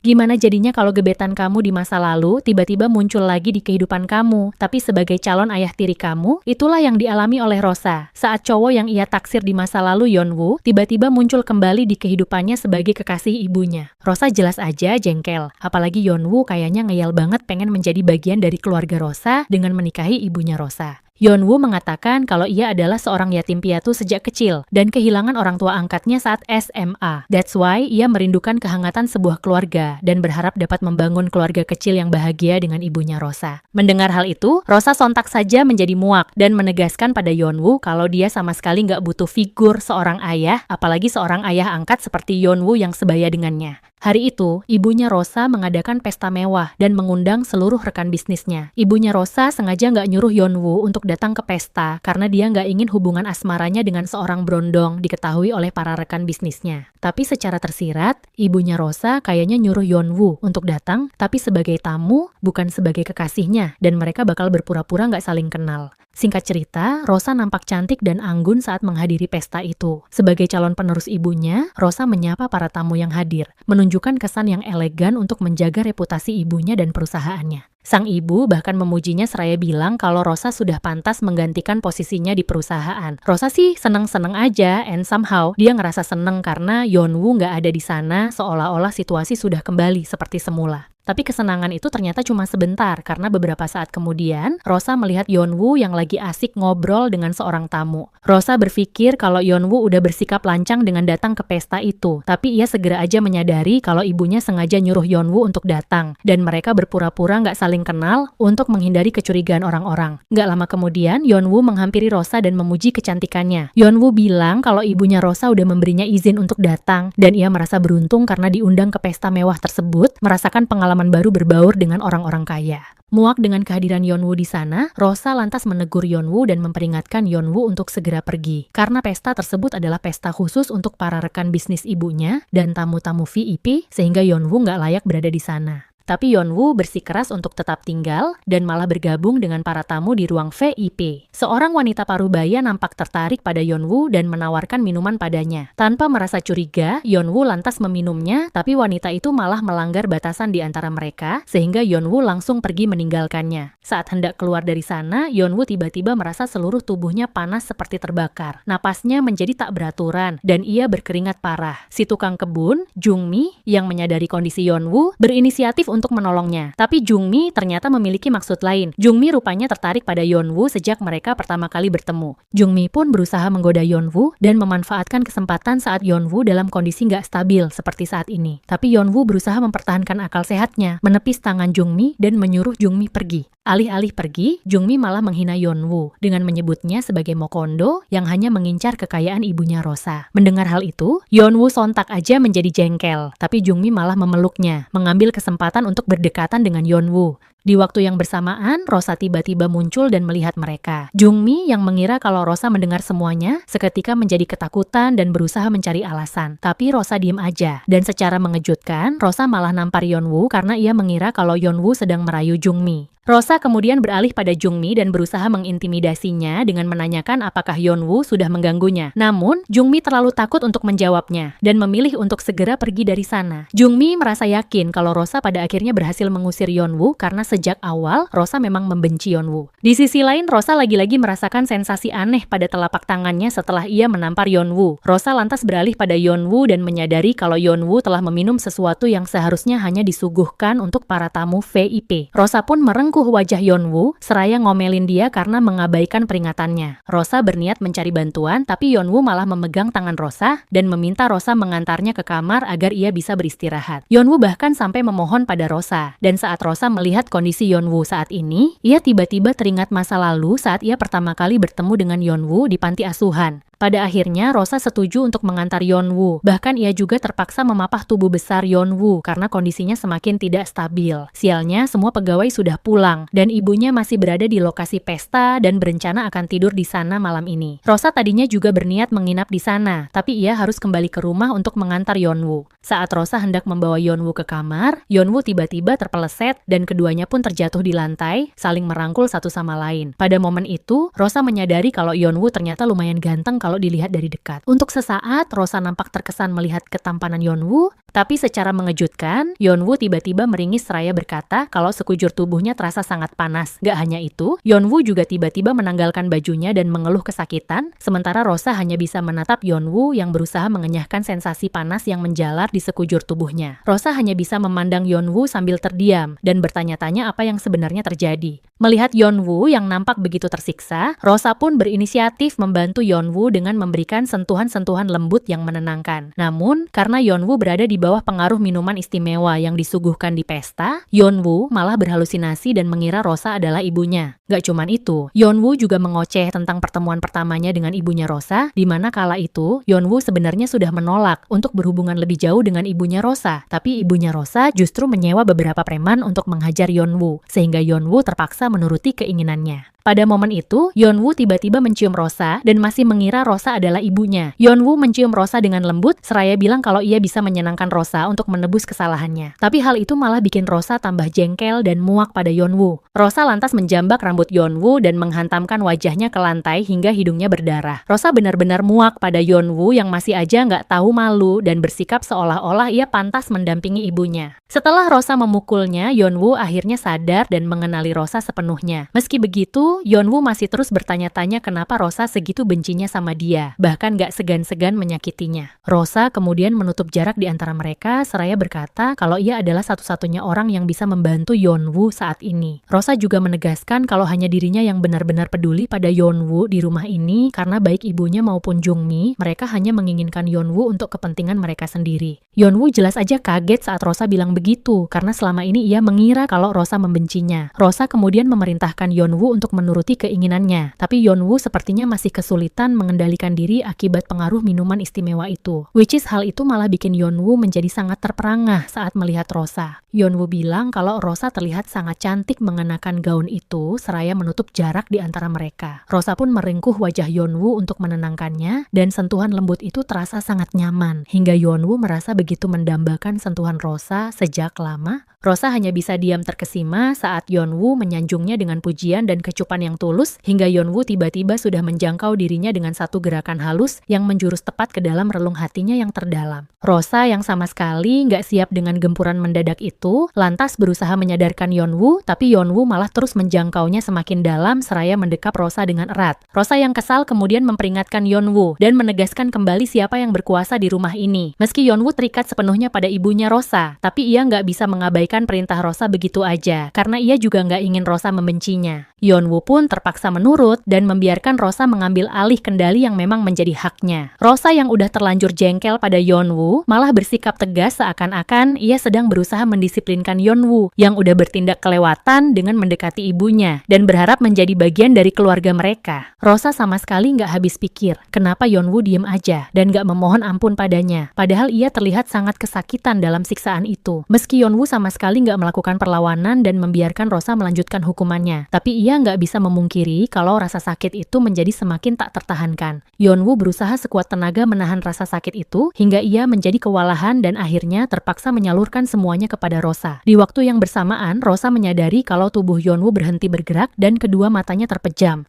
Gimana jadinya kalau gebetan kamu di masa lalu tiba-tiba muncul lagi di kehidupan kamu, tapi sebagai calon ayah tiri kamu? Itulah yang dialami oleh Rosa. Saat cowok yang ia taksir di masa lalu, Yeonwoo, tiba-tiba muncul kembali di kehidupannya sebagai kekasih ibunya. Rosa jelas aja jengkel. Apalagi Yeonwoo kayaknya ngeyel banget pengen menjadi bagian dari keluarga Rosa dengan menikahi ibunya Rosa. Yeonwoo mengatakan kalau ia adalah seorang yatim piatu sejak kecil dan kehilangan orang tua angkatnya saat SMA. That's why ia merindukan kehangatan sebuah keluarga dan berharap dapat membangun keluarga kecil yang bahagia dengan ibunya Rosa. Mendengar hal itu, Rosa sontak saja menjadi muak dan menegaskan pada Yeonwoo kalau dia sama sekali nggak butuh figur seorang ayah, apalagi seorang ayah angkat seperti Yeonwoo yang sebaya dengannya. Hari itu, ibunya Rosa mengadakan pesta mewah dan mengundang seluruh rekan bisnisnya. Ibunya Rosa sengaja nggak nyuruh Yeonwoo untuk datang ke pesta karena dia nggak ingin hubungan asmaranya dengan seorang brondong diketahui oleh para rekan bisnisnya. Tapi secara tersirat, ibunya Rosa kayaknya nyuruh Yeonwoo untuk datang, tapi sebagai tamu, bukan sebagai kekasihnya, dan mereka bakal berpura-pura nggak saling kenal. Singkat cerita, Rosa nampak cantik dan anggun saat menghadiri pesta itu. Sebagai calon penerus ibunya, Rosa menyapa para tamu yang hadir, menunjukkan kesan yang elegan untuk menjaga reputasi ibunya dan perusahaannya. Sang ibu bahkan memujinya seraya bilang kalau Rosa sudah pantas menggantikan posisinya di perusahaan. Rosa sih seneng-seneng aja, and somehow dia ngerasa seneng karena Yeonwoo nggak ada di sana, seolah-olah situasi sudah kembali seperti semula. Tapi kesenangan itu ternyata cuma sebentar karena beberapa saat kemudian Rosa melihat Yeonwoo yang lagi asik ngobrol dengan seorang tamu. Rosa berpikir kalau Yeonwoo udah bersikap lancang dengan datang ke pesta itu, tapi ia segera aja menyadari kalau ibunya sengaja nyuruh Yeonwoo untuk datang dan mereka berpura-pura nggak saling kenal untuk menghindari kecurigaan orang-orang. Nggak lama kemudian Yeonwoo menghampiri Rosa dan memuji kecantikannya. Yeonwoo bilang kalau ibunya Rosa udah memberinya izin untuk datang dan ia merasa beruntung karena diundang ke pesta mewah tersebut, merasakan pengalaman baru berbaur dengan orang-orang kaya. Muak dengan kehadiran Yeonwoo di sana, Rosa lantas menegur Yeonwoo dan memperingatkan Yeonwoo untuk segera pergi. Karena pesta tersebut adalah pesta khusus untuk para rekan bisnis ibunya dan tamu-tamu VIP, sehingga Yeonwoo nggak layak berada di sana. Tapi Yeonwoo bersikeras untuk tetap tinggal dan malah bergabung dengan para tamu di ruang VIP. Seorang wanita parubaya nampak tertarik pada Yeonwoo dan menawarkan minuman padanya. Tanpa merasa curiga, Yeonwoo lantas meminumnya, tapi wanita itu malah melanggar batasan di antara mereka, sehingga Yeonwoo langsung pergi meninggalkannya. Saat hendak keluar dari sana, Yeonwoo tiba-tiba merasa seluruh tubuhnya panas seperti terbakar. Napasnya menjadi tak beraturan, dan ia berkeringat parah. Si tukang kebun, Jungmi, yang menyadari kondisi Yeonwoo, berinisiatif untuk menolongnya. Tapi Jungmi ternyata memiliki maksud lain. Jungmi rupanya tertarik pada Yeonwoo sejak mereka pertama kali bertemu. Jungmi pun berusaha menggoda Yeonwoo dan memanfaatkan kesempatan saat Yeonwoo dalam kondisi nggak stabil seperti saat ini. Tapi Yeonwoo berusaha mempertahankan akal sehatnya, menepis tangan Jungmi dan menyuruh Jungmi pergi. Alih-alih pergi, Jungmi malah menghina Yeonwoo dengan menyebutnya sebagai mokondo yang hanya mengincar kekayaan ibunya Rosa. Mendengar hal itu, Yeonwoo sontak aja menjadi jengkel, tapi Jungmi malah memeluknya, mengambil kesempatan untuk berdekatan dengan Yeonwoo. Di waktu yang bersamaan, Rosa tiba-tiba muncul dan melihat mereka. Jungmi yang mengira kalau Rosa mendengar semuanya, seketika menjadi ketakutan dan berusaha mencari alasan. Tapi Rosa diem aja. Dan secara mengejutkan, Rosa malah nampar Yeonwoo karena ia mengira kalau Yeonwoo sedang merayu Jungmi. Rosa kemudian beralih pada Jungmi dan berusaha mengintimidasinya dengan menanyakan apakah Yeonwoo sudah mengganggunya. Namun, Jungmi terlalu takut untuk menjawabnya dan memilih untuk segera pergi dari sana. Jungmi merasa yakin kalau Rosa pada akhirnya berhasil mengusir Yeonwoo karena sejak awal Rosa memang membenci Yeonwoo. Di sisi lain, Rosa lagi-lagi merasakan sensasi aneh pada telapak tangannya setelah ia menampar Yeonwoo. Rosa lantas beralih pada Yeonwoo dan menyadari kalau Yeonwoo telah meminum sesuatu yang seharusnya hanya disuguhkan untuk para tamu VIP. Rosa pun merengkuh wajah Yeonwoo seraya ngomelin dia karena mengabaikan peringatannya. Rosa berniat mencari bantuan, tapi Yeonwoo malah memegang tangan Rosa dan meminta Rosa mengantarnya ke kamar agar ia bisa beristirahat. Yeonwoo bahkan sampai memohon pada Rosa, dan saat Rosa melihat kondisi Yeonwoo saat ini, ia tiba-tiba teringat masa lalu saat ia pertama kali bertemu dengan Yeonwoo di panti asuhan. Pada akhirnya, Rosa setuju untuk mengantar Yeonwoo. Bahkan ia juga terpaksa memapah tubuh besar Yeonwoo karena kondisinya semakin tidak stabil. Sialnya, semua pegawai sudah pulang dan ibunya masih berada di lokasi pesta dan berencana akan tidur di sana malam ini. Rosa tadinya juga berniat menginap di sana, tapi ia harus kembali ke rumah untuk mengantar Yeonwoo. Saat Rosa hendak membawa Yeonwoo ke kamar, Yeonwoo tiba-tiba terpeleset dan keduanya pun terjatuh di lantai, saling merangkul satu sama lain. Pada momen itu, Rosa menyadari kalau Yeonwoo ternyata lumayan ganteng kalau dilihat dari dekat. Untuk sesaat, Rosa nampak terkesan melihat ketampanan Yeonwoo, Tapi secara mengejutkan, Yeonwoo tiba-tiba meringis seraya berkata kalau sekujur tubuhnya terasa sangat panas. Gak hanya itu, Yeonwoo juga tiba-tiba menanggalkan bajunya dan mengeluh kesakitan, sementara Rosa hanya bisa menatap Yeonwoo yang berusaha mengenyahkan sensasi panas yang menjalar di sekujur tubuhnya. Rosa hanya bisa memandang Yeonwoo sambil terdiam dan bertanya-tanya apa yang sebenarnya terjadi. Melihat Yeonwoo yang nampak begitu tersiksa, Rosa pun berinisiatif membantu Yeonwoo dengan memberikan sentuhan-sentuhan lembut yang menenangkan. Namun, karena Yeonwoo berada di bawah pengaruh minuman istimewa yang disuguhkan di pesta, Yeonwoo malah berhalusinasi dan mengira Rosa adalah ibunya. Gak cuman itu, Yeonwoo juga mengoceh tentang pertemuan pertamanya dengan ibunya Rosa, di mana kala itu Yeonwoo sebenarnya sudah menolak untuk berhubungan lebih jauh dengan ibunya Rosa. Tapi ibunya Rosa justru menyewa beberapa preman untuk menghajar Yeonwoo, sehingga Yeonwoo terpaksa menuruti keinginannya. Pada momen itu, Yeonwoo tiba-tiba mencium Rosa dan masih mengira Rosa adalah ibunya. Yeonwoo mencium Rosa dengan lembut, seraya bilang kalau ia bisa menyenangkan Rosa untuk menebus kesalahannya. Tapi hal itu malah bikin Rosa tambah jengkel dan muak pada Yeonwoo. Rosa lantas menjambak rambut Yeonwoo dan menghantamkan wajahnya ke lantai hingga hidungnya berdarah. Rosa benar-benar muak pada Yeonwoo yang masih aja nggak tahu malu dan bersikap seolah-olah ia pantas mendampingi ibunya. Setelah Rosa memukulnya, Yeonwoo akhirnya sadar dan mengenali Rosa sepenuhnya. Meski begitu, Yeonwoo masih terus bertanya-tanya kenapa Rosa segitu bencinya sama dia, bahkan gak segan-segan menyakitinya. Rosa kemudian menutup jarak di antara mereka, seraya berkata kalau ia adalah satu-satunya orang yang bisa membantu Yeonwoo saat ini. Rosa juga menegaskan kalau hanya dirinya yang benar-benar peduli pada Yeonwoo di rumah ini, karena baik ibunya maupun Jungmi, mereka hanya menginginkan Yeonwoo untuk kepentingan mereka sendiri. Yeonwoo jelas aja kaget saat Rosa bilang begitu, karena selama ini ia mengira kalau Rosa membencinya. Rosa kemudian memerintahkan Yeonwoo untuk menuruti keinginannya, tapi Yeonwoo sepertinya masih kesulitan mengendalikan diri akibat pengaruh minuman istimewa itu. Which is hal itu malah bikin Yeonwoo menjadi sangat terperangah saat melihat Rosa. Yeonwoo bilang kalau Rosa terlihat sangat cantik mengenakan gaun itu, seraya menutup jarak di antara mereka. Rosa pun meringkuh wajah Yeonwoo untuk menenangkannya, dan sentuhan lembut itu terasa sangat nyaman, hingga Yeonwoo merasa begitu mendambakan sentuhan Rosa sejak lama. Rosa hanya bisa diam terkesima saat Yeonwoo menyanjungnya dengan pujian dan kecupan yang tulus, hingga Yeonwoo tiba-tiba sudah menjangkau dirinya dengan satu gerakan halus yang menjurus tepat ke dalam relung hatinya yang terdalam. Rosa yang sama sekali nggak siap dengan gempuran mendadak itu, lantas berusaha menyadarkan Yeonwoo, tapi Yeonwoo malah terus menjangkaunya semakin dalam seraya mendekap Rosa dengan erat. Rosa yang kesal kemudian memperingatkan Yeonwoo dan menegaskan kembali siapa yang berkuasa di rumah ini. Meski Yeonwoo terikat sepenuhnya pada ibunya Rosa, tapi ia nggak bisa mengabaikan perintah Rosa begitu aja, karena ia juga nggak ingin Rosa membencinya. Yeonwoo pun terpaksa menurut dan membiarkan Rosa mengambil alih kendali yang memang menjadi haknya. Rosa yang udah terlanjur jengkel pada Yeonwoo malah bersikap tegas seakan-akan ia sedang berusaha mendisiplinkan Yeonwoo yang udah bertindak kelewatan dengan mendekati ibunya dan berharap menjadi bagian dari keluarga mereka. Rosa sama sekali nggak habis pikir kenapa Yeonwoo diem aja dan nggak memohon ampun padanya, padahal ia terlihat sangat kesakitan dalam siksaan itu. Meski Yeonwoo sama sekali nggak melakukan perlawanan dan membiarkan Rosa melanjutkan hukumannya, tapi ia nggak bisa memungkiri kalau rasa sakit itu menjadi semakin tak tertahankan. Yeonwoo berusaha sekuat tenaga menahan rasa sakit itu hingga ia menjadi kewalahan dan akhirnya terpaksa menyalurkan semuanya kepada Rosa. Di waktu yang bersamaan, Rosa menyadari kalau tubuh Yeonwoo berhenti bergerak dan kedua matanya terpejam.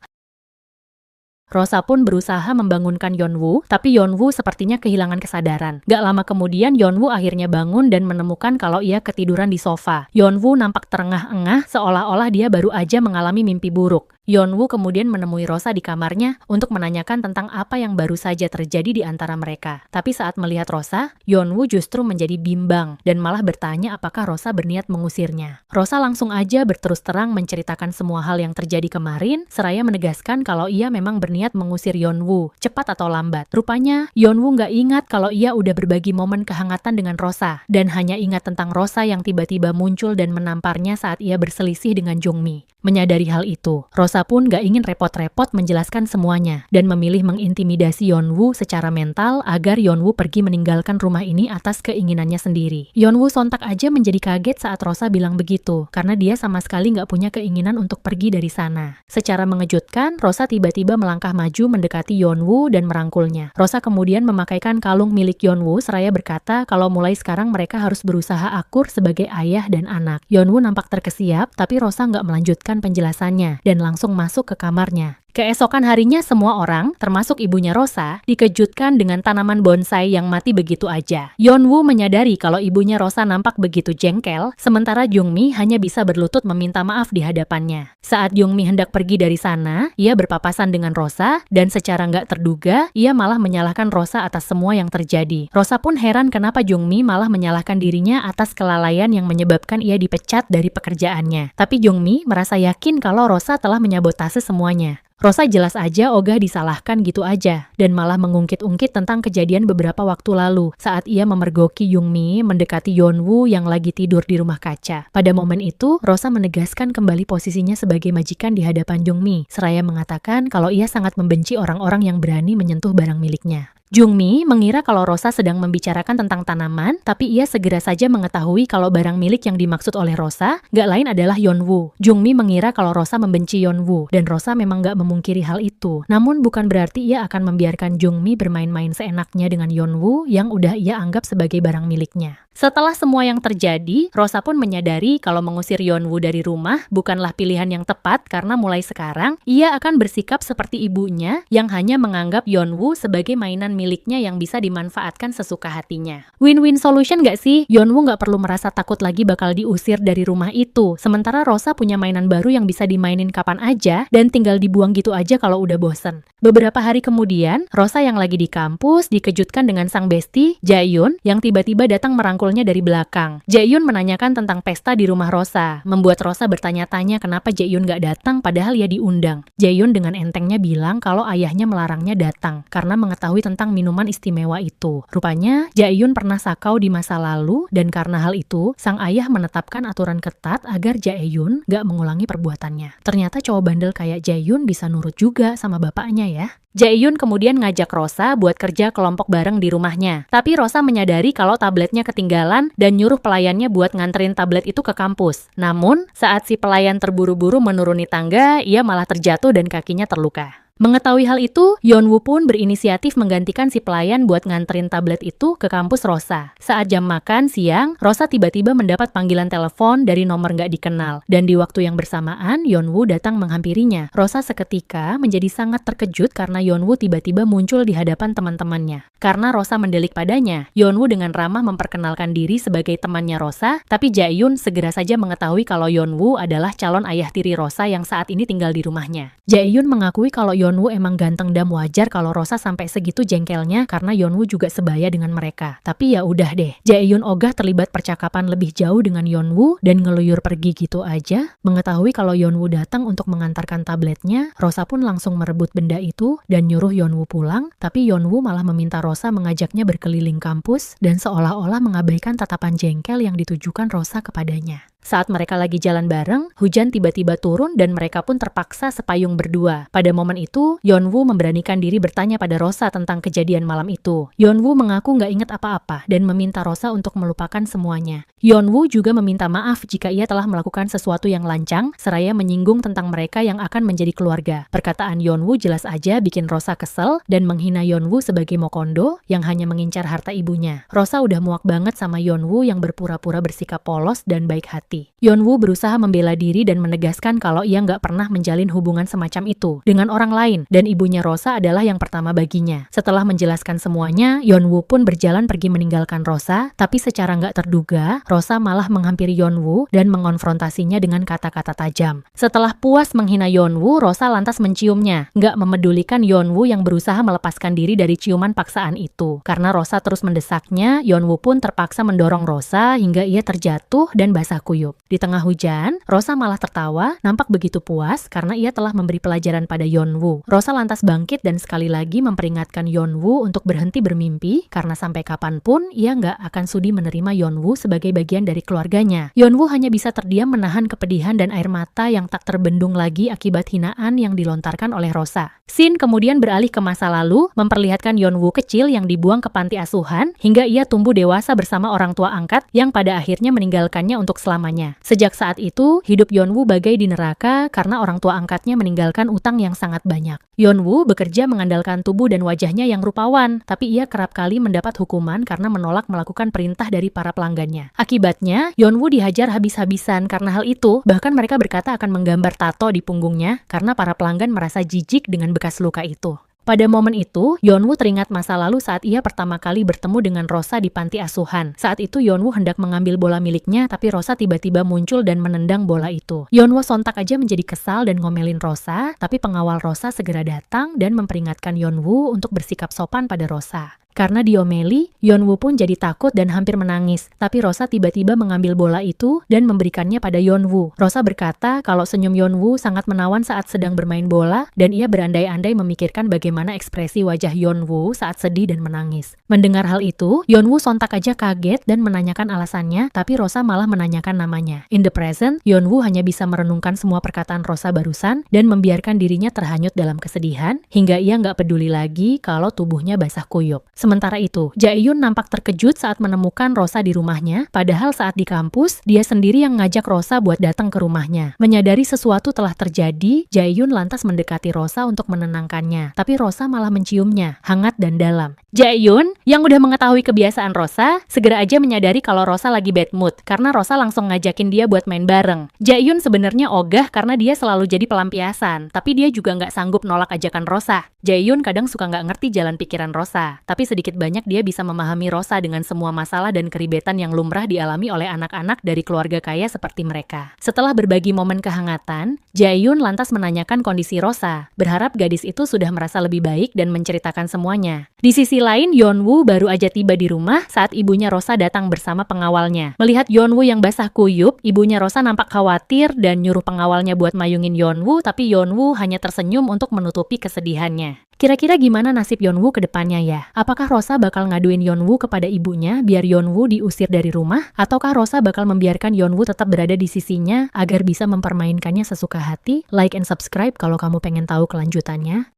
Rosa pun berusaha membangunkan Yeonwoo, tapi Yeonwoo sepertinya kehilangan kesadaran. Gak lama kemudian Yeonwoo akhirnya bangun dan menemukan kalau ia ketiduran di sofa. Yeonwoo nampak terengah-engah seolah-olah dia baru aja mengalami mimpi buruk. Yeonwoo kemudian menemui Rosa di kamarnya untuk menanyakan tentang apa yang baru saja terjadi di antara mereka. Tapi saat melihat Rosa, Yeonwoo justru menjadi bimbang dan malah bertanya apakah Rosa berniat mengusirnya. Rosa langsung aja berterus terang menceritakan semua hal yang terjadi kemarin, seraya menegaskan kalau ia memang berniat mengusir Yeonwoo, cepat atau lambat. Rupanya, Yeonwoo nggak ingat kalau ia udah berbagi momen kehangatan dengan Rosa, dan hanya ingat tentang Rosa yang tiba-tiba muncul dan menamparnya saat ia berselisih dengan Jungmi. Menyadari hal itu, Rosa pun gak ingin repot-repot menjelaskan semuanya dan memilih mengintimidasi Yeonwoo secara mental agar Yeonwoo pergi meninggalkan rumah ini atas keinginannya sendiri. Yeonwoo sontak aja menjadi kaget saat Rosa bilang begitu, karena dia sama sekali gak punya keinginan untuk pergi dari sana. Secara mengejutkan, Rosa tiba-tiba melangkah maju mendekati Yeonwoo dan merangkulnya. Rosa kemudian memakaikan kalung milik Yeonwoo seraya berkata kalau mulai sekarang mereka harus berusaha akur sebagai ayah dan anak. Yeonwoo nampak terkesiap, tapi Rosa gak melanjutkan penjelasannya dan langsung masuk ke kamarnya. Keesokan harinya semua orang, termasuk ibunya Rosa, dikejutkan dengan tanaman bonsai yang mati begitu aja. Yeonwoo menyadari kalau ibunya Rosa nampak begitu jengkel, sementara Jungmi hanya bisa berlutut meminta maaf di hadapannya. Saat Jungmi hendak pergi dari sana, ia berpapasan dengan Rosa, dan secara nggak terduga, ia malah menyalahkan Rosa atas semua yang terjadi. Rosa pun heran kenapa Jungmi malah menyalahkan dirinya atas kelalaian yang menyebabkan ia dipecat dari pekerjaannya. Tapi Jungmi merasa yakin kalau Rosa telah menyabotase semuanya. Rosa jelas aja ogah disalahkan gitu aja, dan malah mengungkit-ungkit tentang kejadian beberapa waktu lalu saat ia memergoki Jungmi mendekati Yeonwoo yang lagi tidur di rumah kaca. Pada momen itu, Rosa menegaskan kembali posisinya sebagai majikan di hadapan Jungmi, seraya mengatakan kalau ia sangat membenci orang-orang yang berani menyentuh barang miliknya. Jungmi mengira kalau Rosa sedang membicarakan tentang tanaman, tapi ia segera saja mengetahui kalau barang milik yang dimaksud oleh Rosa gak lain adalah Yeonwoo. Jungmi mengira kalau Rosa membenci Yeonwoo, dan Rosa memang gak memungkiri hal itu. Namun bukan berarti ia akan membiarkan Jungmi bermain-main seenaknya dengan Yeonwoo yang udah ia anggap sebagai barang miliknya. Setelah semua yang terjadi, Rosa pun menyadari kalau mengusir Yeonwoo dari rumah bukanlah pilihan yang tepat karena mulai sekarang ia akan bersikap seperti ibunya yang hanya menganggap Yeonwoo sebagai mainan miliknya yang bisa dimanfaatkan sesuka hatinya. Win-win solution gak sih? Yeonwoo gak perlu merasa takut lagi bakal diusir dari rumah itu, sementara Rosa punya mainan baru yang bisa dimainin kapan aja dan tinggal dibuang gitu aja kalau udah bosen. Beberapa hari kemudian, Rosa yang lagi di kampus dikejutkan dengan sang bestie, Jaehyun, yang tiba-tiba datang merangkulnya dari belakang. Jaehyun menanyakan tentang pesta di rumah Rosa, membuat Rosa bertanya-tanya kenapa Jaehyun gak datang padahal ia diundang. Jaehyun dengan entengnya bilang kalau ayahnya melarangnya datang karena mengetahui tentang minuman istimewa itu. Rupanya, Jaehyun pernah sakau di masa lalu dan karena hal itu, sang ayah menetapkan aturan ketat agar Jaehyun gak mengulangi perbuatannya. Ternyata cowok bandel kayak Jaehyun bisa nurut juga sama bapaknya ya. Jaehyun kemudian ngajak Rosa buat kerja kelompok bareng di rumahnya. Tapi Rosa menyadari kalau tabletnya ketinggalan dan nyuruh pelayannya buat nganterin tablet itu ke kampus. Namun, saat si pelayan terburu-buru menuruni tangga, ia malah terjatuh dan kakinya terluka. Mengetahui hal itu, Yeonwoo pun berinisiatif menggantikan si pelayan buat nganterin tablet itu ke kampus Rosa. Saat jam makan siang, Rosa tiba-tiba mendapat panggilan telepon dari nomor nggak dikenal. Dan di waktu yang bersamaan, Yeonwoo datang menghampirinya. Rosa seketika menjadi sangat terkejut karena Yeonwoo tiba-tiba muncul di hadapan teman-temannya. Karena Rosa mendelik padanya, Yeonwoo dengan ramah memperkenalkan diri sebagai temannya Rosa, tapi Jaehyun segera saja mengetahui kalau Yeonwoo adalah calon ayah tiri Rosa yang saat ini tinggal di rumahnya. Jaehyun mengakui kalau Yeonwoo emang ganteng dan wajar kalau Rosa sampai segitu jengkelnya karena Yeonwoo juga sebaya dengan mereka. Tapi ya udah deh, Jaehyun ogah terlibat percakapan lebih jauh dengan Yeonwoo dan ngeluyur pergi gitu aja. Mengetahui kalau Yeonwoo datang untuk mengantarkan tabletnya, Rosa pun langsung merebut benda itu dan nyuruh Yeonwoo pulang, tapi Yeonwoo malah meminta Rosa mengajaknya berkeliling kampus dan seolah-olah mengabaikan tatapan jengkel yang ditujukan Rosa kepadanya. Saat mereka lagi jalan bareng, hujan tiba-tiba turun dan mereka pun terpaksa sepayung berdua. Pada momen itu, Yeonwoo memberanikan diri bertanya pada Rosa tentang kejadian malam itu. Yeonwoo mengaku nggak ingat apa-apa dan meminta Rosa untuk melupakan semuanya. Yeonwoo juga meminta maaf jika ia telah melakukan sesuatu yang lancang, seraya menyinggung tentang mereka yang akan menjadi keluarga. Perkataan Yeonwoo jelas aja bikin Rosa kesel dan menghina Yeonwoo sebagai mokondo yang hanya mengincar harta ibunya. Rosa udah muak banget sama Yeonwoo yang berpura-pura bersikap polos dan baik hati. Yeonwoo berusaha membela diri dan menegaskan kalau ia nggak pernah menjalin hubungan semacam itu dengan orang lain dan ibunya Rosa adalah yang pertama baginya. Setelah menjelaskan semuanya, Yeonwoo pun berjalan pergi meninggalkan Rosa, tapi secara nggak terduga, Rosa malah menghampiri Yeonwoo dan mengonfrontasinya dengan kata-kata tajam. Setelah puas menghina Yeonwoo, Rosa lantas menciumnya, nggak memedulikan Yeonwoo yang berusaha melepaskan diri dari ciuman paksaan itu. Karena Rosa terus mendesaknya, Yeonwoo pun terpaksa mendorong Rosa hingga ia terjatuh dan basah kuyup. Di tengah hujan, Rosa malah tertawa, nampak begitu puas karena ia telah memberi pelajaran pada Yeonwoo. Rosa lantas bangkit dan sekali lagi memperingatkan Yeonwoo untuk berhenti bermimpi karena sampai kapanpun ia nggak akan sudi menerima Yeonwoo sebagai bagian dari keluarganya. Yeonwoo hanya bisa terdiam menahan kepedihan dan air mata yang tak terbendung lagi akibat hinaan yang dilontarkan oleh Rosa. Scene kemudian beralih ke masa lalu, memperlihatkan Yeonwoo kecil yang dibuang ke panti asuhan hingga ia tumbuh dewasa bersama orang tua angkat yang pada akhirnya meninggalkannya untuk selamanya. tuanya. Sejak saat itu, hidup Yeonwoo bagai di neraka karena orang tua angkatnya meninggalkan utang yang sangat banyak. Yeonwoo bekerja mengandalkan tubuh dan wajahnya yang rupawan, tapi ia kerap kali mendapat hukuman karena menolak melakukan perintah dari para pelanggannya. Akibatnya, Yeonwoo dihajar habis-habisan karena hal itu, bahkan mereka berkata akan menggambar tato di punggungnya karena para pelanggan merasa jijik dengan bekas luka itu. Pada momen itu, Yeonwoo teringat masa lalu saat ia pertama kali bertemu dengan Rosa di panti asuhan. Saat itu Yeonwoo hendak mengambil bola miliknya, tapi Rosa tiba-tiba muncul dan menendang bola itu. Yeonwoo sontak aja menjadi kesal dan ngomelin Rosa, tapi pengawal Rosa segera datang dan memperingatkan Yeonwoo untuk bersikap sopan pada Rosa. Karena diomeli, Yeonwoo pun jadi takut dan hampir menangis. Tapi Rosa tiba-tiba mengambil bola itu dan memberikannya pada Yeonwoo. Rosa berkata kalau senyum Yeonwoo sangat menawan saat sedang bermain bola dan ia berandai-andai memikirkan bagaimana ekspresi wajah Yeonwoo saat sedih dan menangis. Mendengar hal itu, Yeonwoo sontak aja kaget dan menanyakan alasannya, tapi Rosa malah menanyakan namanya. In the present, Yeonwoo hanya bisa merenungkan semua perkataan Rosa barusan dan membiarkan dirinya terhanyut dalam kesedihan hingga ia nggak peduli lagi kalau tubuhnya basah kuyup. Sementara itu, Jae-yoon nampak terkejut saat menemukan Rosa di rumahnya, padahal saat di kampus, dia sendiri yang ngajak Rosa buat datang ke rumahnya. Menyadari sesuatu telah terjadi, Jae-yoon lantas mendekati Rosa untuk menenangkannya, tapi Rosa malah menciumnya, hangat dan dalam. Jae-yoon, yang udah mengetahui kebiasaan Rosa, segera aja menyadari kalau Rosa lagi bad mood, karena Rosa langsung ngajakin dia buat main bareng. Jae-yoon sebenarnya ogah karena dia selalu jadi pelampiasan, tapi dia juga nggak sanggup nolak ajakan Rosa. Jae-yoon kadang suka nggak ngerti jalan pikiran Rosa, tapi sedikit banyak dia bisa memahami Rosa dengan semua masalah dan keribetan yang lumrah dialami oleh anak-anak dari keluarga kaya seperti mereka. Setelah berbagi momen kehangatan, Jae-yoon lantas menanyakan kondisi Rosa, berharap gadis itu sudah merasa lebih baik dan menceritakan semuanya. Di sisi lain, Yeonwoo baru aja tiba di rumah saat ibunya Rosa datang bersama pengawalnya. Melihat Yeonwoo yang basah kuyup, ibunya Rosa nampak khawatir dan nyuruh pengawalnya buat mayungin Yeonwoo, tapi Yeonwoo hanya tersenyum untuk menutupi kesedihannya. Kira-kira gimana nasib Yeonwoo ke depannya ya? Apakah Rosa bakal ngaduin Yeonwoo kepada ibunya biar Yeonwoo diusir dari rumah? Ataukah Rosa bakal membiarkan Yeonwoo tetap berada di sisinya agar bisa mempermainkannya sesuka hati? Like and subscribe kalau kamu pengen tahu kelanjutannya.